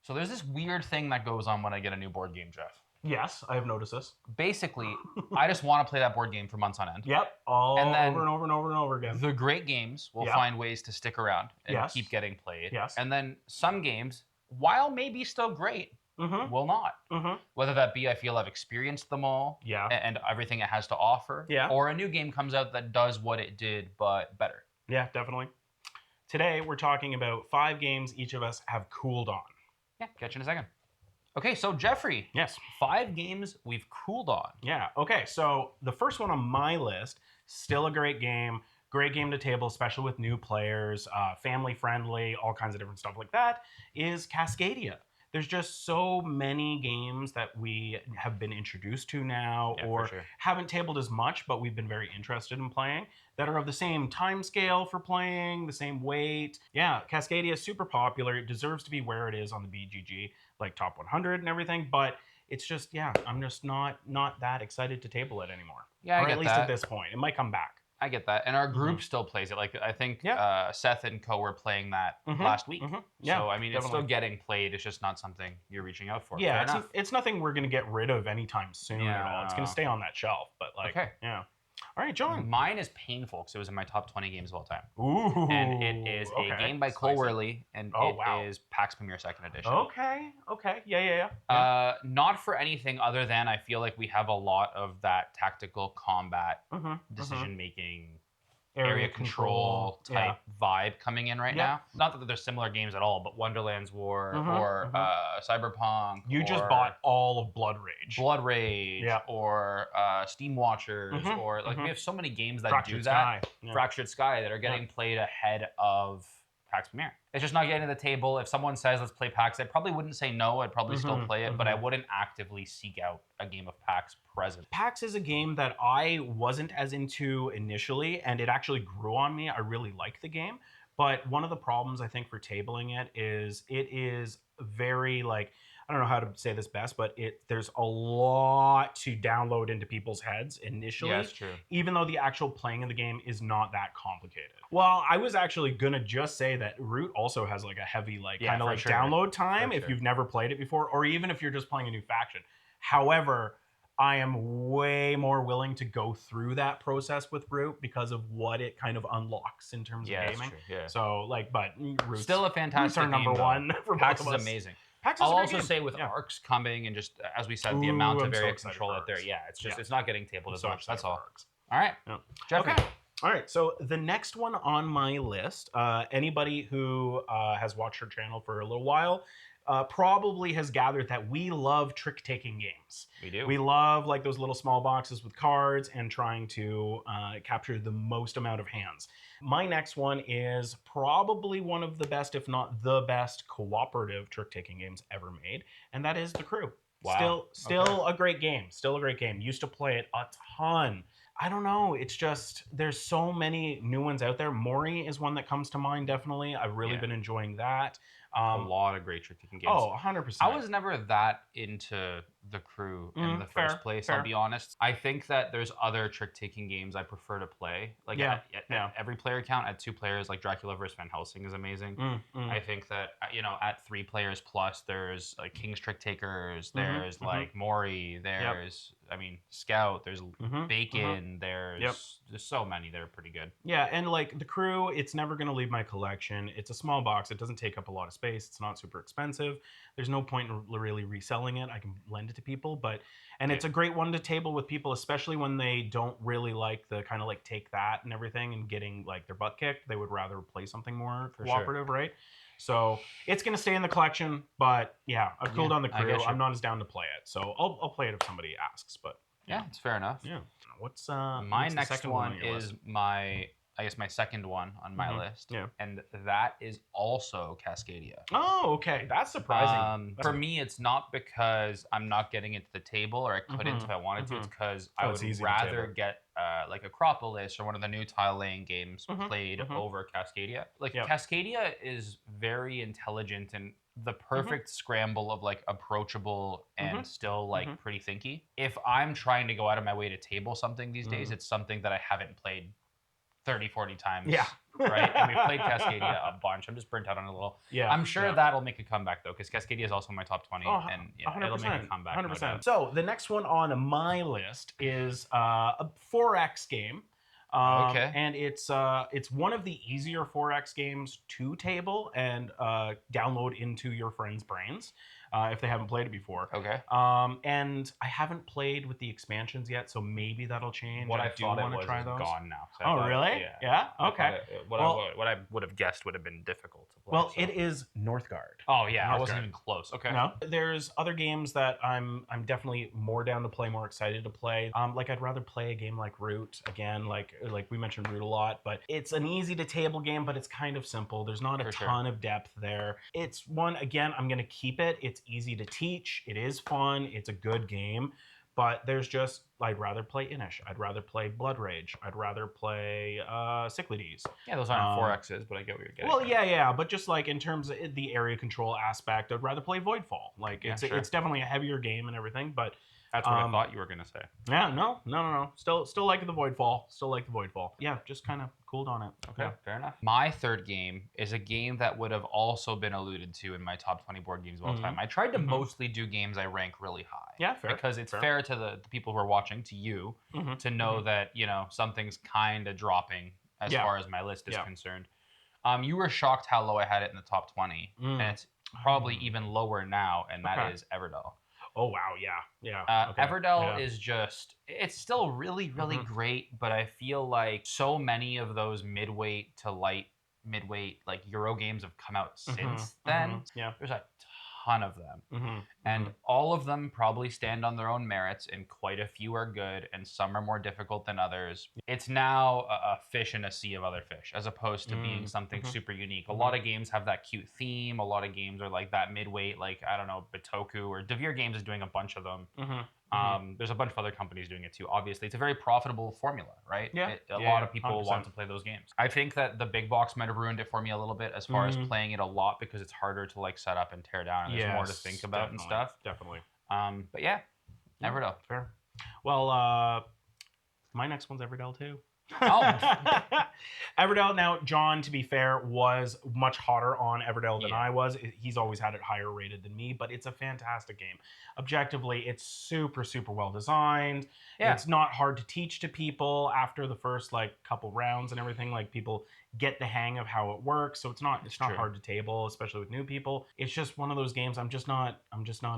So there's this weird thing that goes on when I get a new board game, Jeff. Yes, I have noticed this. Basically, I just want to play that board game for months on end. Yep, all And then over and over and over and over again. The great games will Yep. find ways to stick around and Yes. keep getting played. Yes. And then some games, while maybe still great, will not. Whether that be I feel I've experienced them all Yeah. and everything it has to offer, Yeah. or a new game comes out that does what it did but better. Yeah, definitely. Today we're talking about 5 games each of us have cooled on. Yeah, catch you in a second. Okay, so Jeffrey. Yes. 5 games we've cooled on. Yeah. Okay, so the first one on my list, still a great game to table, especially with new players, family friendly, all kinds of different stuff like that, is Cascadia. There's just so many games that we have been introduced to now, or haven't tabled as much, but we've been very interested in playing, that are of the same time scale for playing, the same weight. Yeah, Cascadia is super popular. It deserves to be where it is on the BGG, like top 100 and everything, but it's just, yeah, I'm just not that excited to table it anymore. Yeah, or at least at this point. It might come back. I get that. And our group still plays it. Like, I think Seth and co were playing that last week. Yeah, so, I mean, it's still getting played. It's just not something you're reaching out for. Yeah, it's nothing we're going to get rid of anytime soon at all. It's going to stay on that shelf. But, like, yeah. All right, John. Mine is painful because it was in my top 20 games of all time. Ooh. And it is a game by Cole Wehrle, and it is PAX Premier 2nd Edition. Okay. Yeah. Not for anything other than I feel like we have a lot of that tactical combat decision-making, area control type vibe coming in right now. Not that there's similar games at all, but Wonderland's War or Cyberpunk. You just bought all of Blood Rage. Or Steam Watchers, or like we have so many games that Fractured do that. Sky. Fractured Sky that are getting played ahead of PAX Premier. It's just not getting to the table. If someone says let's play PAX, I probably wouldn't say no. I'd probably still play it, but I wouldn't actively seek out a game of PAX present. PAX is a game that I wasn't as into initially, and it actually grew on me. I really like the game, but one of the problems I think for tabling it is very, like, I don't know how to say this best, but there's a lot to download into people's heads initially. Yeah, that's true. Even though the actual playing of the game is not that complicated. Well, I was actually gonna just say that Root also has like a heavy download time if you've never played it before, or even if you're just playing a new faction. However, I am way more willing to go through that process with Root because of what it kind of unlocks in terms of gaming. That's true. Yeah. So, like, but Root's still a fantastic game, number one for PAX both of is us. amazing. I'll also say with ARCs coming and just, as we said, the amount of area control out there, it's just it's not getting tabled as much. That's all. All right. Jeffrey. Okay. All right. So the next one on my list, anybody who has watched our channel for a little while probably has gathered that we love trick-taking games. We do. We love like those little small boxes with cards and trying to capture the most amount of hands. My next one is probably one of the best, if not the best, cooperative trick-taking games ever made, and that is The Crew. Wow. Still a great game. Still a great game. Used to play it a ton. I don't know. It's just, there's so many new ones out there. Mori is one that comes to mind, definitely. I've really been enjoying that. A lot of great trick-taking games. Oh, 100%. I was never that into The Crew in the first place, I'll be honest. I think that there's other trick-taking games I prefer to play. Like at every player count, at 2 players, like Dracula vs. Van Helsing is amazing. I think that, at 3 players plus, there's like King's Trick Takers, there's like Mori, there's, Scout, there's Bacon, there's so many that are pretty good. Yeah, and like The Crew, it's never going to leave my collection. It's a small box. It doesn't take up a lot of space. It's not super expensive. There's no point in really reselling it. I can lend it to people, it's a great one to table with people, especially when they don't really like the kind of like take that and everything and getting like their butt kicked. They would rather play something more cooperative, right? So it's going to stay in the collection, but yeah, I've cooled on The Crew. I'm not as down to play it, so I'll play it if somebody asks, but yeah, it's fair enough. Yeah. What's my next one is my second one on my list. Yeah. And that is also Cascadia. Oh, okay. That's surprising. For me, it's not because I'm not getting it to the table or I couldn't if I wanted to. It's because I would rather get like Acropolis or one of the new tile laying games played over Cascadia. Like Cascadia is very intelligent and the perfect scramble of like approachable and still like pretty thinky. If I'm trying to go out of my way to table something these days, it's something that I haven't played 30, 40 times. Yeah. Right? And we've played Cascadia a bunch. I'm just burnt out on it a little. Yeah. I'm sure that'll make a comeback, though, because Cascadia is also in my top 20. Oh, and it'll make a comeback. 100%. No doubt. So the next one on my list is a 4X game. Okay. And it's one of the easier 4X games to table and download into your friends' brains if they haven't played it before. Okay. And I haven't played with the expansions yet, so maybe that'll change. What I do thought want it to try was those. Gone now. Oh, really? Yeah. Okay. What I would have guessed would have been difficult to play. Well, it is Northgard. Oh yeah, I Northgard. wasn't even close. Okay. No, there's other games that I'm definitely more down to play, more excited to play. Like I'd rather play a game like Root again, like we mentioned Root a lot, but it's an easy to table game, but it's kind of simple. There's not a ton of depth there. It's one, again, I'm gonna keep it. It's easy to teach. It is fun. It's a good game. But there's just, I'd rather play Inish. I'd rather play Blood Rage. I'd rather play Cyclades. Yeah, those aren't 4Xs, but I get what you're getting. Well, yeah. But just like in terms of the area control aspect, I'd rather play Voidfall. Like, it's definitely a heavier game and everything, but... That's what I thought you were going to say. Yeah, no. Still like the Voidfall. Yeah, just kind of cooled on it. Okay, fair enough. My third game is a game that would have also been alluded to in my top 20 board games of all time. I tried to mostly do games I rank really high. Yeah, fair. Because it's fair to the people who are watching, to you, to know that, something's kind of dropping as far as my list is concerned. You were shocked how low I had it in the top 20, and it's probably even lower now, and that is Everdell. Oh, wow, yeah. Everdell is just, it's still really, really great, but I feel like so many of those midweight to light midweight, like Euro games have come out since then. Yeah. There's a ton of them. And all of them probably stand on their own merits, and quite a few are good, and some are more difficult than others. It's now a fish in a sea of other fish, as opposed to being something super unique. A lot of games have that cute theme. A lot of games are like that midweight, like, I don't know, Bitoku or Devere Games is doing a bunch of them. There's a bunch of other companies doing it too. Obviously, it's a very profitable formula, right? Yeah. A lot of people 100%. want to play those games. I think that the big box might have ruined it for me a little bit as far as playing it a lot, because it's harder to like set up and tear down, and there's more to think about and stuff. Definitely. But yeah, Everdell. Fair. Well, my next one's Everdell too. Oh. Everdell. Now, John, to be fair, was much hotter on Everdell than I was. He's always had it higher rated than me, but it's a fantastic game. Objectively, it's super, super well designed. Yeah. It's not hard to teach to people after the first like couple rounds and everything. Like, people get the hang of how it works, so it's not hard to table, especially with new people. It's just one of those games I'm just not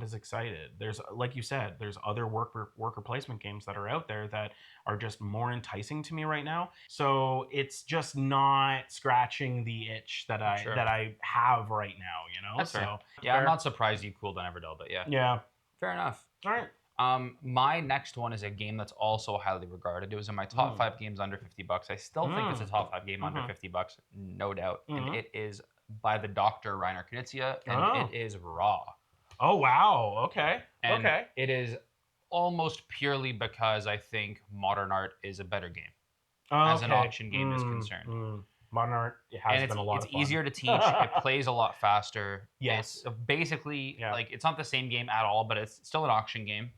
as excited. There's, like you said, there's other worker placement games that are out there that are just more enticing to me right now. So it's just not scratching the itch that I have right now, That's so fair. Yeah, I'm not surprised you cooled on Everdell, but yeah. Fair enough. All right. My next one is a game that's also highly regarded. It was in my top 5 games under $50. I still think it's a top 5 game under $50, no doubt. And it is by the Dr. Reiner Knizia, and it is Raw. Oh, wow. Okay. And it is almost purely because I think Modern Art is a better game as an auction game is concerned. Modern Art has been a lot of fun. It's easier to teach. It plays a lot faster. Yes. It's basically, like, it's not the same game at all, but it's still an auction game.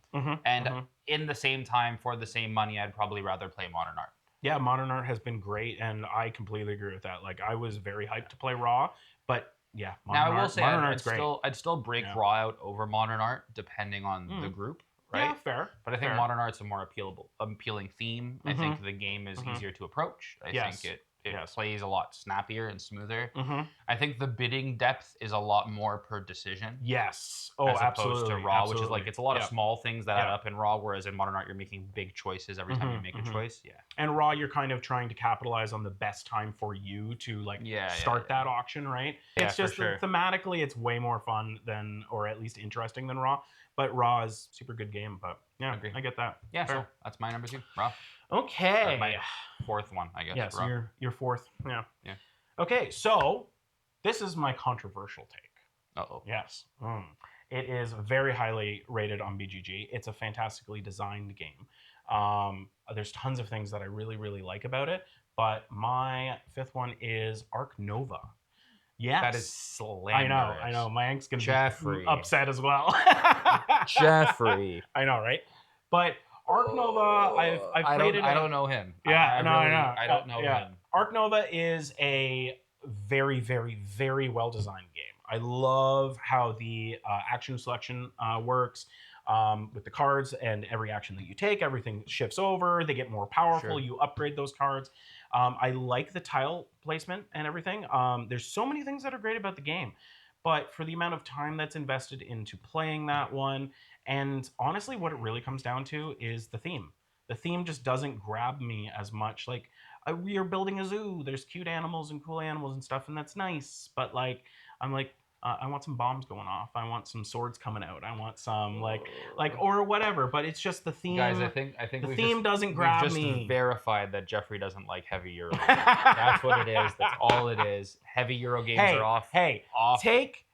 And in the same time, for the same money, I'd probably rather play Modern Art. Yeah, Modern Art has been great, and I completely agree with that. Like, I was very hyped to play Raw, but yeah, Modern Art's great. I'd still break Raw out over Modern Art, depending on the group. Right? Yeah, fair. But I think Modern Art's a more appealing theme. I think the game is easier to approach. I think it plays a lot snappier and smoother. I think the bidding depth is a lot more per decision. Yes. As opposed to Raw, which is like, it's a lot of small things that add up in Raw, whereas in Modern Art, you're making big choices every time you make a choice. Yeah. And Raw, you're kind of trying to capitalize on the best time for you to start that auction, right? Yeah, it's just thematically, it's way more fun than, or at least interesting than Raw. But Raw is a super good game. But yeah, I get that. Yeah, so that's my number 2, Raw. Okay. My 4th one, I guess. Yes, Raw. your 4th. Yeah. Okay, so this is my controversial take. Uh-oh. Yes. It is very highly rated on BGG. It's a fantastically designed game. There's tons of things that I really, really like about it. But my 5th one is Ark Nova. Yes. That is slanderous. I know. My Hank's going to be upset as well. Jeffrey. I know, right? But Ark Nova, I've played it. I don't know him. Yeah, I know. I don't know him. Ark Nova is a very, very, very well designed game. I love how the action selection works with the cards, and every action that you take, everything shifts over. They get more powerful. Sure. You upgrade those cards. I like the tile placement and everything. There's so many things that are great about the game. But for the amount of time that's invested into playing that one, and honestly, what it really comes down to is the theme. The theme just doesn't grab me as much. Like, we are building a zoo. There's cute animals and cool animals and stuff, and that's nice. But like, I'm like, I want some bombs going off. I want some swords coming out. I want some like or whatever. But it's just the theme. Guys, I think the theme doesn't grab me. me. We've just verified that Jeffrey doesn't like heavy Euro games. That's what it is. That's all it is. Heavy Euro games are off. Off. Take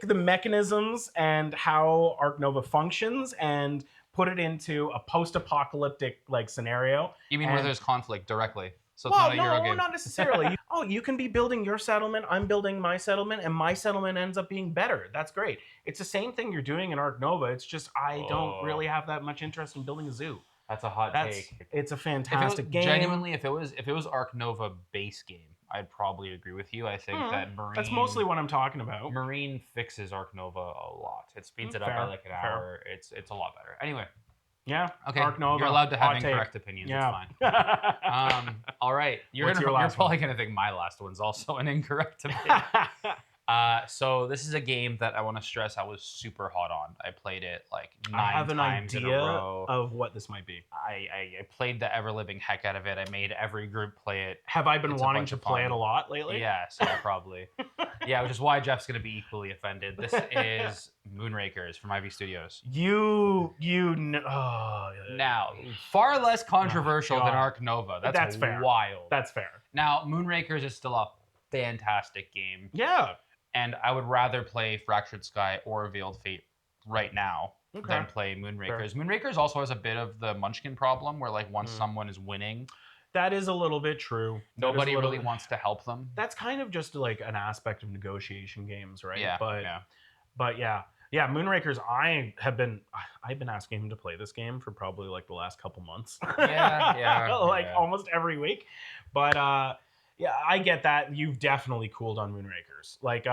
the mechanisms and how Ark Nova functions and put it into a post-apocalyptic like scenario. You mean where there's conflict directly? So it's well, not a Euro game. not necessarily. You can be building your settlement, I'm building my settlement, and my settlement ends up being better. That's great. It's the same thing you're doing in Ark Nova. It's just I don't really have that much interest in building a zoo. That's a hot take. It's a fantastic game. Genuinely, if it was Ark Nova base game, I'd probably agree with you. I think that Marine... That's mostly what I'm talking about. Marine fixes Ark Nova a lot. It speeds it up by like an hour. It's a lot better. Anyway. Yeah. Okay. Ark Nova, you're allowed to have incorrect opinions. Yeah. It's fine. All right. You're probably going to think my last one's also an incorrect opinion. So this is a game that I want to stress I was super hot on. I played it like 9 times in a row. I have an idea of what this might be. I played the ever-living heck out of it. I made every group play it. Have I been wanting to play it a lot lately? Yes, yeah, probably. Yeah, which is why Jeff's going to be equally offended. This is Moonrakers from Ivy Studios. Now, far less controversial than Ark Nova. That's fair. Wild. That's fair. Now, Moonrakers is still a fantastic game. Yeah. And I would rather play Fractured Sky or Veiled Fate right now than play Moonrakers. Fair. Moonrakers also has a bit of the Munchkin problem where like once someone is winning, that is a little bit true. Nobody really wants to help them. That's kind of just like an aspect of negotiation games, right? Yeah. But yeah, Moonrakers. I've been asking him to play this game for probably like the last couple months. Almost every week. But yeah, I get that. You've definitely cooled on Moonrakers. Like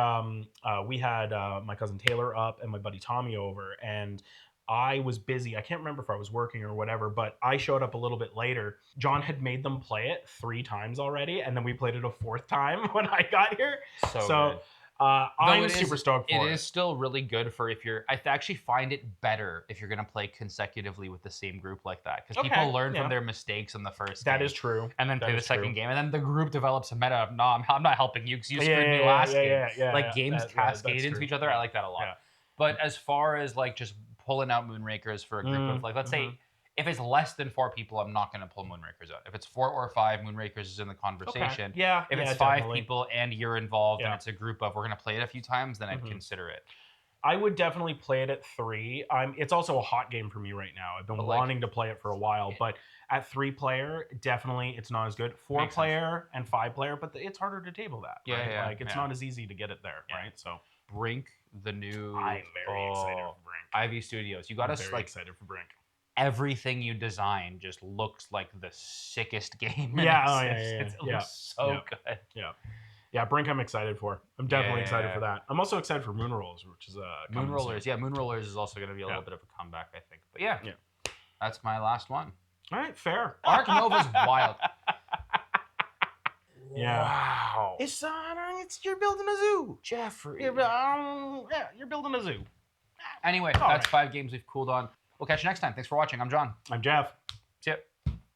we had my cousin Taylor up and my buddy Tommy over, and I was busy. I can't remember if I was working or whatever, but I showed up a little bit later. John had made them play it 3 times already, and then we played it a 4th time when I got here. So I'm super stoked for it. It is still really good for if you're... I actually find it better if you're going to play consecutively with the same group like that. Because people learn from their mistakes in the first game. That is true. And then play the second game. And then the group develops a meta of, no, I'm not helping you because you screwed me last game. Like games cascade into each other. I like that a lot. Yeah. But as far as like just pulling out Moonrakers for a group of like, let's say... If it's less than 4 people, I'm not going to pull Moonrakers out. If it's 4 or 5, Moonrakers is in the conversation. Okay. Yeah. If it's 5 people and you're involved and it's a group of, we're going to play it a few times, then I'd consider it. I would definitely play it at 3. It's also a hot game for me right now. I've been wanting to play it for a while, but at 3-player, definitely it's not as good. 4-player and 5-player, but it's harder to table that. Right? Yeah. Like it's not as easy to get it there, right? So Brink, the new. I'm very excited for Brink. Ivy Studios. You got us like excited for Brink. Everything you design just looks like the sickest game. It looks so good. Yeah, Brink I'm excited for. I'm definitely excited for that. I'm also excited for Moonrollers, which is Moonrollers. Yeah, Moonrollers is also going to be a little bit of a comeback, I think. But yeah, that's my last one. All right, fair. Ark Nova's wild. Yeah. Wow. It's you're building a zoo, Jeffrey. You're building a zoo. Anyway, that's 5 games we've cooled on. We'll catch you next time. Thanks for watching. I'm John. I'm Jeff. See ya.